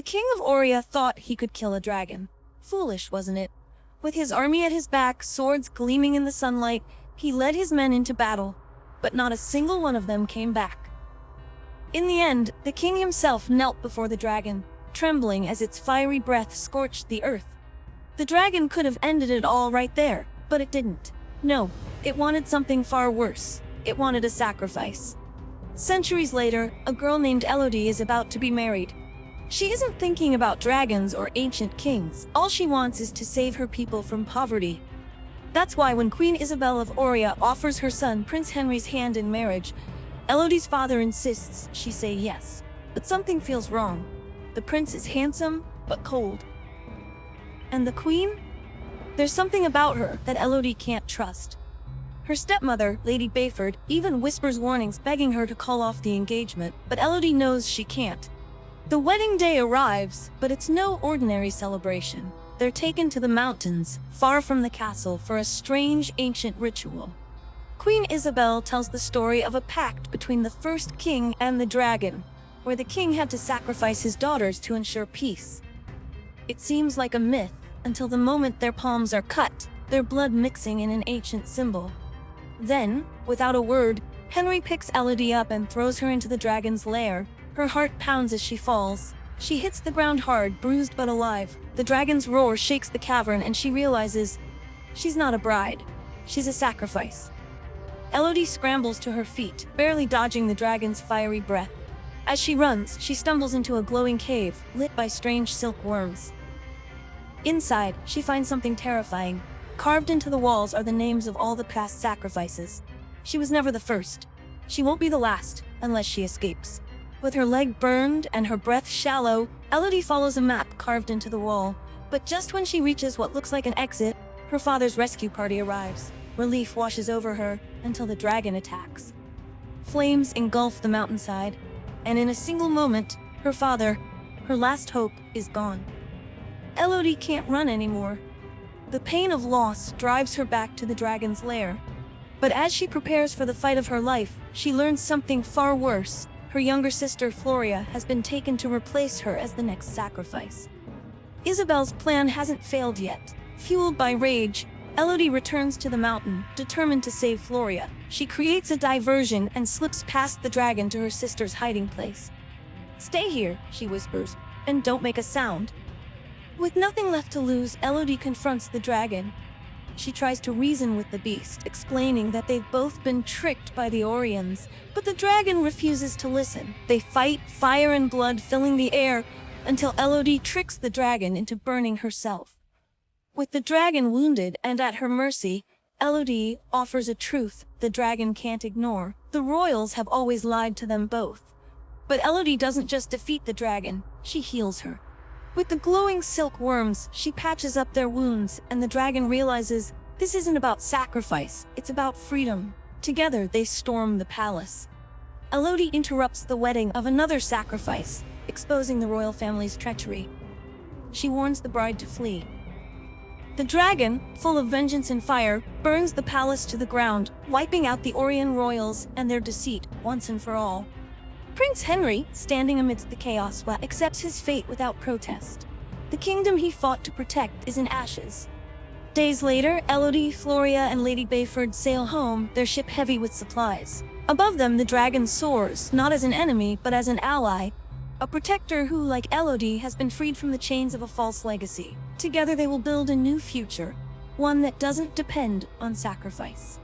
king of Oria thought he could kill a dragon. Foolish, wasn't it? With his army at his back, swords gleaming in the sunlight, he led his men into battle, but not a single one of them came back. In the end, the king himself knelt before the dragon, trembling as its fiery breath scorched the earth. The dragon could have ended it all right there, but it didn't. No, it wanted something far worse. It wanted a sacrifice. Centuries later, a girl named Elodie is about to be married. She isn't thinking about dragons or ancient kings. All she wants is to save her people from poverty. That's why when Queen Isabel of Oria offers her son Prince Henry's hand in marriage, Elodie's father insists she say yes. But something feels wrong. The prince is handsome, but cold. And the queen? There's something about her that Elodie can't trust. Her stepmother, Lady Bayford, even whispers warnings begging her to call off the engagement, but Elodie knows she can't. The wedding day arrives, but it's no ordinary celebration. They're taken to the mountains, far from the castle, for a strange ancient ritual. Queen Isabel tells the story of a pact between the first king and the dragon, where the king had to sacrifice his daughters to ensure peace. It seems like a myth, until the moment their palms are cut, their blood mixing in an ancient symbol. Then, without a word, Henry picks Elodie up and throws her into the dragon's lair. Her heart pounds as she falls. She hits the ground hard, bruised but alive. The dragon's roar shakes the cavern and she realizes she's not a bride. She's a sacrifice. Elodie scrambles to her feet, barely dodging the dragon's fiery breath. As she runs, she stumbles into a glowing cave, lit by strange silk worms. Inside, she finds something terrifying. Carved into the walls are the names of all the past sacrifices. She was never the first. She won't be the last, unless she escapes. With her leg burned and her breath shallow, Elodie follows a map carved into the wall. But just when she reaches what looks like an exit, her father's rescue party arrives. Relief washes over her until the dragon attacks. Flames engulf the mountainside, and in a single moment, her father, her last hope, is gone. Elodie can't run anymore. The pain of loss drives her back to the dragon's lair. But as she prepares for the fight of her life, she learns something far worse. Her younger sister, Floria, has been taken to replace her as the next sacrifice. Isabel's plan hasn't failed yet. Fueled by rage, Elodie returns to the mountain, determined to save Floria. She creates a diversion and slips past the dragon to her sister's hiding place. "Stay here," she whispers, "and don't make a sound." With nothing left to lose, Elodie confronts the dragon. She tries to reason with the beast, explaining that they've both been tricked by the Orions, but the dragon refuses to listen. They fight, fire and blood filling the air, until Elodie tricks the dragon into burning herself. With the dragon wounded and at her mercy, Elodie offers a truth the dragon can't ignore. The royals have always lied to them both. But Elodie doesn't just defeat the dragon, she heals her. With the glowing silk worms, she patches up their wounds, and the dragon realizes this isn't about sacrifice, it's about freedom. Together, they storm the palace. Elodie interrupts the wedding of another sacrifice, exposing the royal family's treachery. She warns the bride to flee. The dragon, full of vengeance and fire, burns the palace to the ground, wiping out the Orion royals and their deceit once and for all. Prince Henry, standing amidst the chaos, accepts his fate without protest. The kingdom he fought to protect is in ashes. Days later, Elodie, Floria, and Lady Bayford sail home, their ship heavy with supplies. Above them, the dragon soars, not as an enemy, but as an ally, a protector who, like Elodie, has been freed from the chains of a false legacy. Together they will build a new future, one that doesn't depend on sacrifice.